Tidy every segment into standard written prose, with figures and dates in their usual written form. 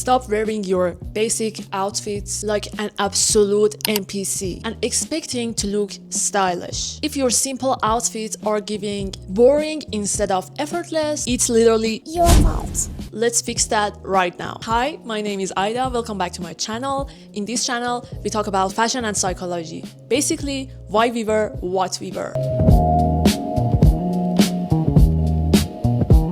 Stop wearing your basic outfits like an absolute NPC and expecting to look stylish. If your simple outfits are giving boring instead of effortless, it's literally your fault. Let's fix that right now. Hi, my name is Aida. Welcome back to my channel. In this channel, we talk about fashion and psychology. Basically, why we wear what we wear.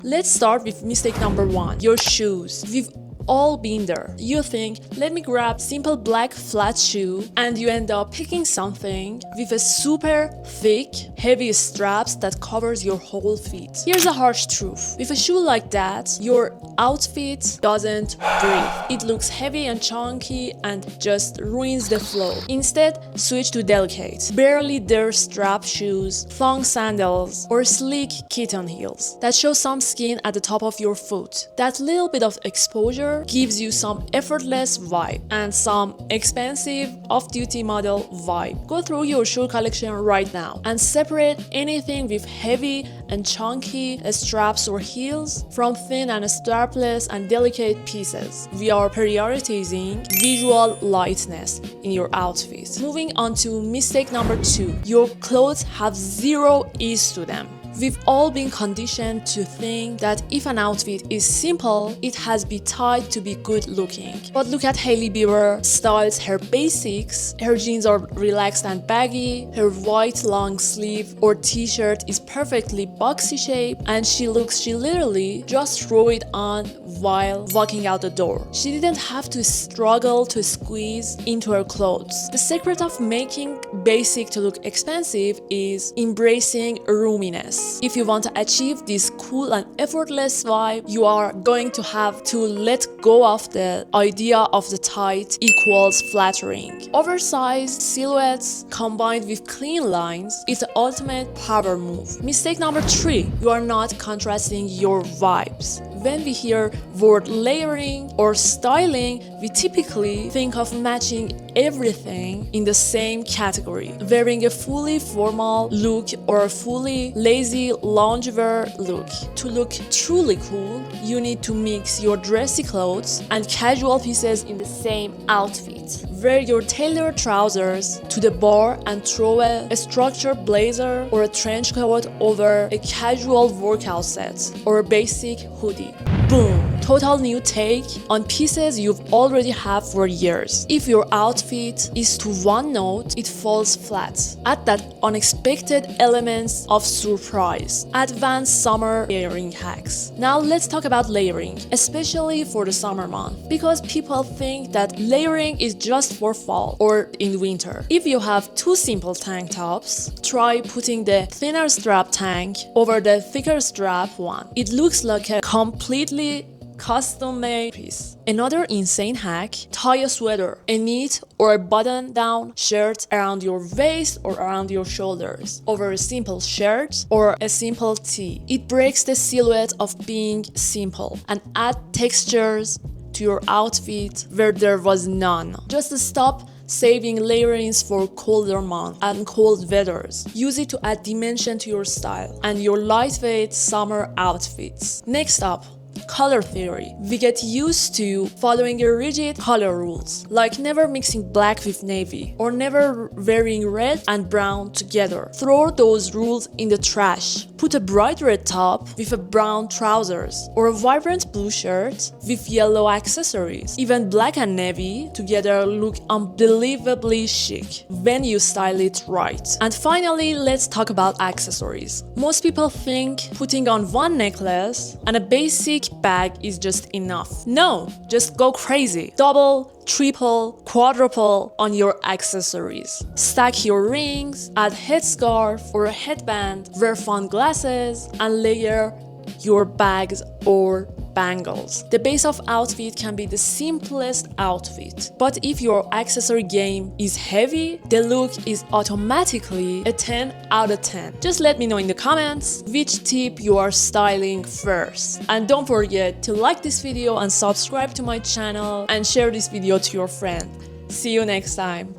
Let's start with mistake number 1, your shoes. We've all been there. You think, let me grab simple black flat shoe, and you end up picking something with a super thick, heavy straps that covers your whole feet. Here's a harsh truth. With a shoe like that, your outfit doesn't breathe. It looks heavy and chunky and just ruins the flow. Instead, switch to delicate, barely there strap shoes, thong sandals, or sleek kitten heels that show some skin at the top of your foot. That little bit of exposure gives you some effortless vibe and some expensive off-duty model vibe. Go through your shoe collection right now and separate anything with heavy and chunky straps or heels from thin and strapless and delicate pieces. We are prioritizing visual lightness in your outfit. Moving on to mistake number 2. Your clothes have zero ease to them. We've all been conditioned to think that if an outfit is simple, it has to be tied to be good looking. But look at Hailey Bieber styles her basics. Her jeans are relaxed and baggy, her white long sleeve or t-shirt is perfectly boxy shape, and she literally just threw it on while walking out the door. She didn't have to struggle to squeeze into her clothes. The secret of making basic to look expensive is embracing roominess. If you want to achieve this cool and effortless vibe, you are going to have to let go of the idea of the tight equals flattering. Oversized silhouettes combined with clean lines is the ultimate power move. Mistake number 3, you are not contrasting your vibes. When we hear word layering or styling, we typically think of matching everything in the same category. Wearing a fully formal look or a fully lazy loungewear look. To look truly cool, you need to mix your dressy clothes and casual pieces in the same outfit. Wear your tailored trousers to the bar and throw a structured blazer or a trench coat over a casual workout set or a basic hoodie. Boom! Total new take on pieces you've already had for years. If your outfit is to one note, it falls flat. Add that unexpected elements of surprise. Advanced summer layering hacks. Now let's talk about layering, especially for the summer month, because people think that layering is just for fall or in winter. If you have 2 simple tank tops, try putting the thinner strap tank over the thicker strap one. It looks like a completely custom-made piece. Another insane hack, tie a sweater, a knit or a button-down shirt around your waist or around your shoulders over a simple shirt or a simple tee. It breaks the silhouette of being simple and add textures to your outfit where there was none. Just stop saving layerings for colder months and cold weathers. Use it to add dimension to your style and your lightweight summer outfits. Next up, color theory. We get used to following rigid color rules, like never mixing black with navy or never wearing red and brown together. Throw those rules in the trash. Put a bright red top with a brown trousers or a vibrant blue shirt with yellow accessories. Even black and navy together look unbelievably chic when you style it right. And finally, let's talk about accessories. Most people think putting on one necklace and a basic bag is just enough. No, just go crazy. Double, triple, quadruple on your accessories. Stack your rings, add headscarf or a headband, wear fun glasses, and layer your bags or bangles. The base of outfit can be the simplest outfit, but if your accessory game is heavy, the look is automatically a 10 out of 10. Just let me know in the comments which tip you are styling first. And don't forget to like this video and subscribe to my channel and share this video to your friend. See you next time.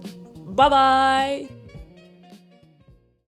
Bye bye!